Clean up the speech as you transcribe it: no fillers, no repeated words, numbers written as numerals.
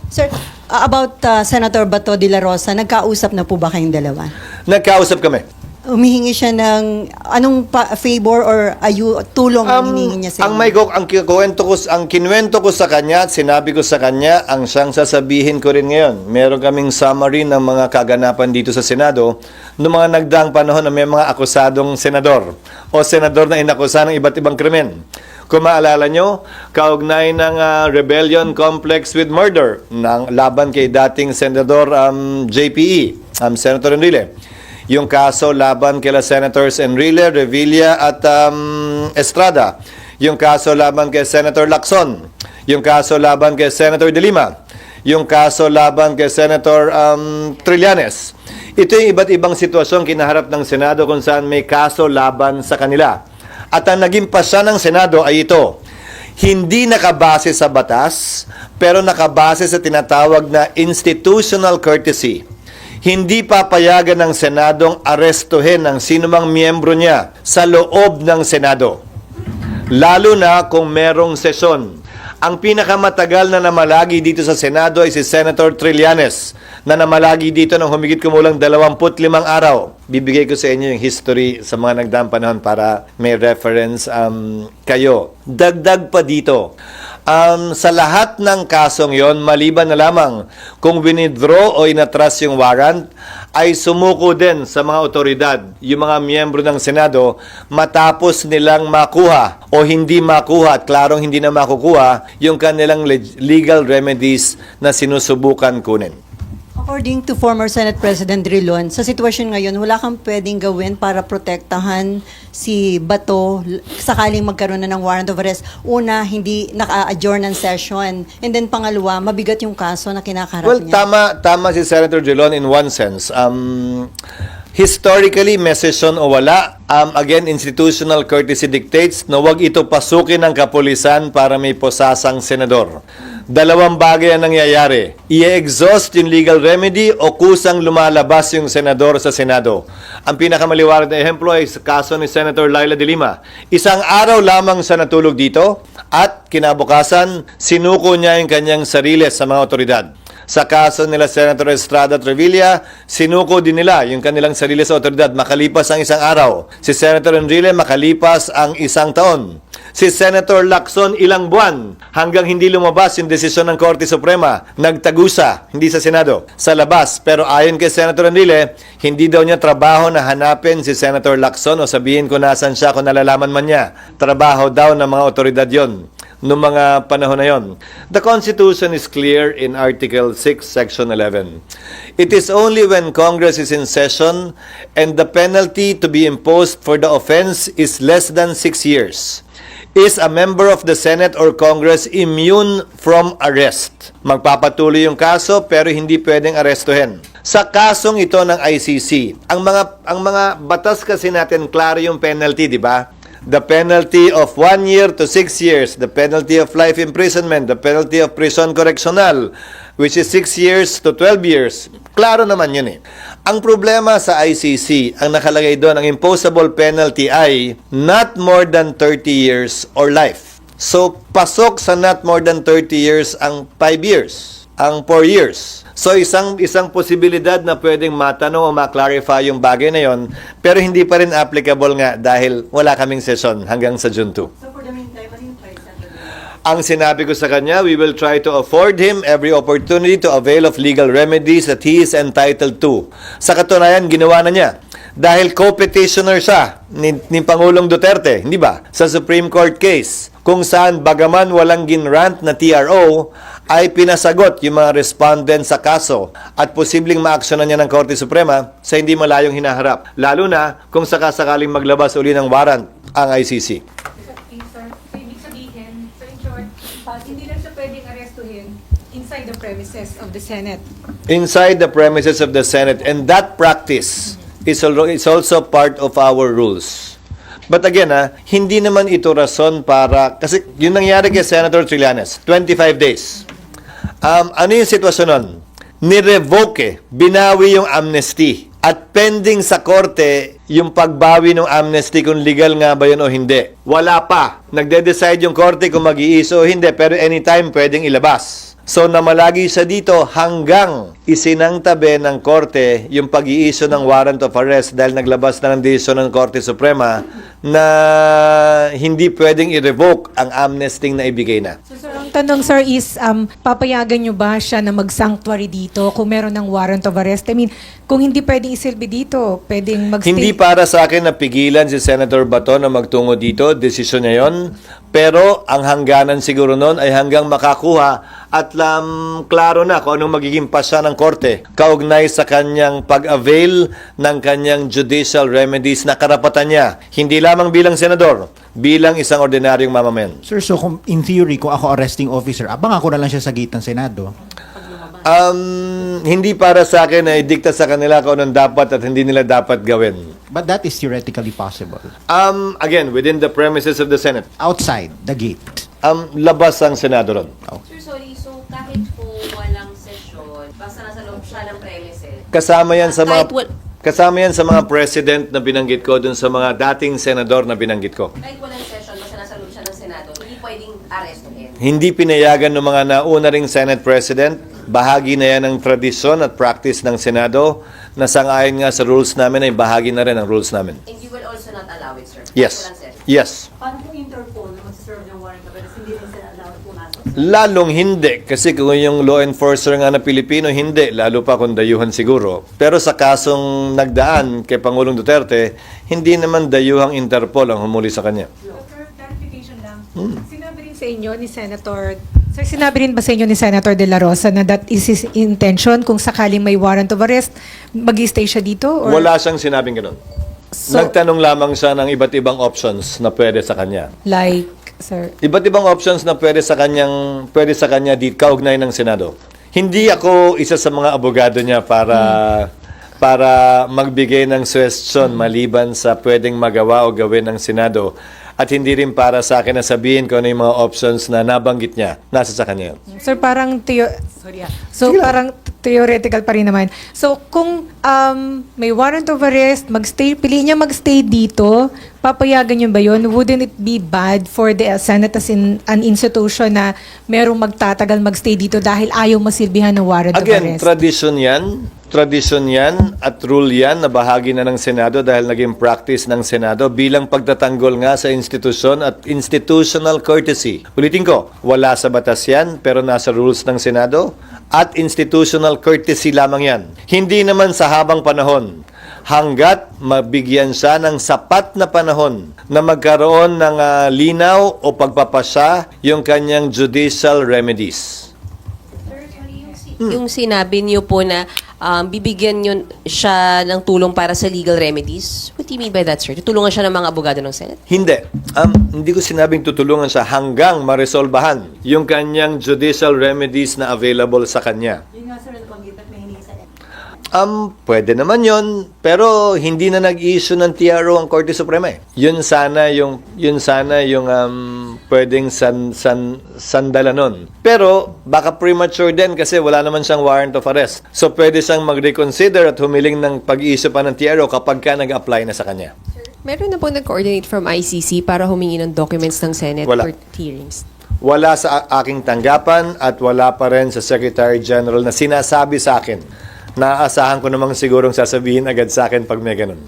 Sir, about Senator Bato de la Rosa, nagkausap na po ba kayong dalawa? Nagkausap kami. Humihingi siya ng anong favor or tulong ang hinihingi niya sa inyo? Ang kinuwento ko sa kanya at sinabi ko sa kanya, ang siyang sasabihin ko rin ngayon. Meron kaming summary ng mga kaganapan dito sa Senado noong mga nagdaang panahon na may mga akusadong senador o senador na inakusa ng iba't ibang krimen. Kung maalala nyo, kaugnay ng rebellion complex with murder ng laban kay dating Senador JPE, Senator Enrile. Yung kaso laban kila Senators Enrile, Revilla at Estrada. Yung kaso laban kay Senator Lacson. Yung kaso laban kay Senator De Lima. Yung kaso laban kay Senator Trillanes. Ito yung iba't ibang sitwasyon kinaharap ng Senado kung saan may kaso laban sa kanila. At ang naging pasya ng Senado ay ito, hindi nakabase sa batas, pero nakabase sa tinatawag na institutional courtesy. Hindi papayagan ng Senadong arestuhin ang sinumang miyembro niya sa loob ng Senado. Lalo na kung merong sesyon. Ang pinakamatagal na namalagi dito sa Senado ay si Senator Trillanes na namalagi dito ng humigit kumulang 25 araw. Bibigay ko sa inyo yung history sa mga nagdaang panahon para may reference kayo. Dagdag pa dito. Sa lahat ng kasong yon, maliban na lamang kung winidraw o inatras yung warrant, ay sumuko din sa mga otoridad, yung mga miyembro ng Senado, matapos nilang makuha o hindi makuha at klarong hindi na makukuha yung kanilang legal remedies na sinusubukan kunin. According to former Senate President Drilon, sa sitwasyon ngayon, wala kang pwedeng gawin para protektahan si Bato sakaling magkaroon na ng warrant of arrest. Una, hindi naka-adjourn ng session. And then pangalawa, mabigat yung kaso na kinakaharap niya. Tama si Senator Drilon in one sense. Historically, may session o wala, again, institutional courtesy dictates na huwag ito pasukin ng kapulisan para may posasang senador. Dalawang bagay ang nangyayari. I-exhaust yung legal remedy o kusang lumalabas yung senador sa Senado. Ang pinakamaliwanag na ehemplo ay sa kaso ni Senator Laila de Lima. Isang araw lamang siya natulog dito at kinabukasan, sinuko niya yung kanyang sarili sa mga otoridad. Sa kaso nila Senator Estrada at Revilla, sinuko din nila yung kanilang sarili sa otoridad makalipas ang isang araw. Si Senator Enrile makalipas ang isang taon. Si Senator Lacson ilang buwan hanggang hindi lumabas yung desisyon ng Korte Suprema. Nagtagusa, hindi sa Senado, sa labas. Pero ayon kay Senator Enrile, hindi daw niya trabaho na hanapin si Senator Lacson o sabihin ko nasan siya kung nalalaman man niya. Trabaho daw ng mga otoridad yon noong mga panahon na yon. The Constitution is clear in Article 6, Section 11. It is only when Congress is in session and the penalty to be imposed for the offense is less than 6 years. Is a member of the Senate or Congress immune from arrest? Magpapatuloy yung kaso pero hindi pwedeng arestuhin. Sa kasong ito ng ICC, ang mga batas kasi natin klaro yung penalty, di ba? The penalty of 1 year to 6 years, the penalty of life imprisonment, the penalty of prison correctional, which is 6 years to 12 years. Klaro naman yun eh. Ang problema sa ICC, ang nakalagay doon, ang imposable penalty ay not more than 30 years or life. So, pasok sa not more than 30 years ang 5 years, ang 4 years. So, isang posibilidad na pwedeng matanong o ma-clarify yung bagay na yon, pero hindi pa rin applicable nga dahil wala kaming session hanggang sa June 2. So for the meantime, ano yung price? Ang sinabi ko sa kanya, we will try to afford him every opportunity to avail of legal remedies that he is entitled to. Sa katunayan, ginawa na niya. Dahil co-petitioner siya ni Pangulong Duterte, hindi ba? Sa Supreme Court case, kung saan bagaman walang ginrant na TRO, ay pinasagot yung mga respondent sa kaso at posibleng maaksyonan niya ng Korte Suprema sa hindi malayong hinaharap. Lalo na kung sakasakaling maglabas uli ng warrant ang ICC. Sir, ibig sabihin, so in short, hindi lang siya pwedeng arestuhin inside the premises of the Senate. Inside the premises of the Senate, and that practice is also part of our rules. But again, hindi naman ito rason para, kasi yung nangyari kay Senator Trillanes, 25 days. Ano yung sitwasyon nun? Ni-revoke, binawi yung amnesty. At pending sa korte, yung pagbawi ng amnesty kung legal nga ba yun o hindi. Wala pa. Nagde-decide yung korte kung mag-iiso o hindi, pero anytime pwedeng ilabas. So namalagi siya dito hanggang isinangtabi ng korte yung pag-i-issue ng warrant of arrest dahil naglabas na ng desisyon ng Korte Suprema na hindi pwedeng i-revoke ang amnesty na ibigay na. So, sir, ang tanong, sir, is papayagan nyo ba siya na mag-sanctuary dito kung meron ng warrant of arrest? I mean, kung hindi pwedeng isilbi dito, pwedeng mag-stay? Hindi para sa akin na pigilan si Senator Bato na magtungo dito, desisyon niya yon. Pero ang hangganan siguro noon ay hanggang makakuha at klaro na kung anong magiging pasya ng korte kaugnay sa kanyang pag-avail ng kanyang judicial remedies na karapatan niya. Hindi lamang bilang senador, bilang isang ordinaryong mamamayan. Sir, so kung, in theory, kung ako arresting officer, abang ako na lang siya sa gate ng Senado. Hindi para sa akin na idikta sa kanila kung anong dapat at hindi nila dapat gawin. But that is theoretically possible. Again, within the premises of the Senate. Outside the gate. Labas ang Senado ron. Sir, sorry. So, kahit po walang session, basta nasa loob siya ng premises, Kasama yan sa mga Kahit wal- kasama yan sa mga president na binanggit ko dun sa mga dating senador na binanggit ko. kahit walang session, basta nasa loob siya ng Senado, hindi pwedeng arrestuhin. Hindi pinayagan ng mga nauna ring Senate President. Bahagi na yan ng tradisyon at practice ng Senado na sangayon nga sa rules namin ay bahagi na rin ng rules namin. And you will also not allow it, sir? Yes. Walang session. Yes. Paano kung Interpol na magsaserve ng warrant of arrest, hindi rin sila allowed pumasok? Lalong hindi. Kasi kung yung law enforcer nga na Pilipino, hindi. Lalo pa kung dayuhan siguro. Pero sa kasong nagdaan kay Pangulong Duterte, hindi naman dayuhang Interpol ang humuli sa kanya. Doctor, clarification lang. Sinabi rin sa inyo ni Senator, sir, sinabi rin ba sa inyo ni Senator De La Rosa na that is his intention kung sakaling may warrant of arrest, mag-stay siya dito? Or? Wala siyang sinabing ganun. So, Nagtanong lamang siya ng iba't ibang options na pwede sa kanya. like, sir, Iba't ibang options na pwede sa kanya di kaugnay ng Senado. Hindi ako isa sa mga abogado niya para magbigay ng suggestion maliban sa pwedeng magawa o gawin ng Senado. At hindi rin para sa akin na sabihin ko ano yung mga options na nabanggit niya. Nasa sa kanya yun. sir, parang parang theoretical pa rin naman. So, kung may warrant of arrest, pili niya magstay dito, papayagan niyo ba yun? Wouldn't it be bad for the Senate as in an institution na merong magtatagal magstay dito dahil ayaw masilbihan ng warrant of Again, arrest? tradisyon yan at rule yan na bahagi na ng Senado dahil naging practice ng Senado bilang pagtatanggol nga sa institusyon at institutional courtesy. Ulitin ko, wala sa batas yan pero nasa rules ng Senado at institutional courtesy lamang yan. Hindi naman sa habang panahon hanggat mabigyan siya ng sapat na panahon na magkaroon ng linaw o pagpapasya yung kanyang judicial remedies. Yung sinabi niyo po na bibigyan niyo siya ng tulong para sa legal remedies, what do you mean by that, sir? Tutulungan siya ng mga abogado ng Senate? Hindi. Hindi ko sinabing tutulungan siya hanggang maresolbahan yung kanyang judicial remedies na available sa kanya. Yun nga sir, nabanggit at may hiningi sa Pwede naman yon, pero hindi na nag-issue ng TRO ang Korte Suprema. Yun sana yung pwedeng sandalan nun. Pero baka premature din kasi wala naman siyang warrant of arrest. So pwede siyang mag-reconsider at humiling ng pag-issue pa ng TRO kapag ka nag-apply na sa kanya. Meron na po nag-coordinate from ICC para humingi ng documents ng Senate Wala. for hearings. Wala sa aking tanggapan at wala pa rin sa Secretary General na sinasabi sa akin. Naaasahan ko namang sigurong sasabihin agad sa akin pag may ganun.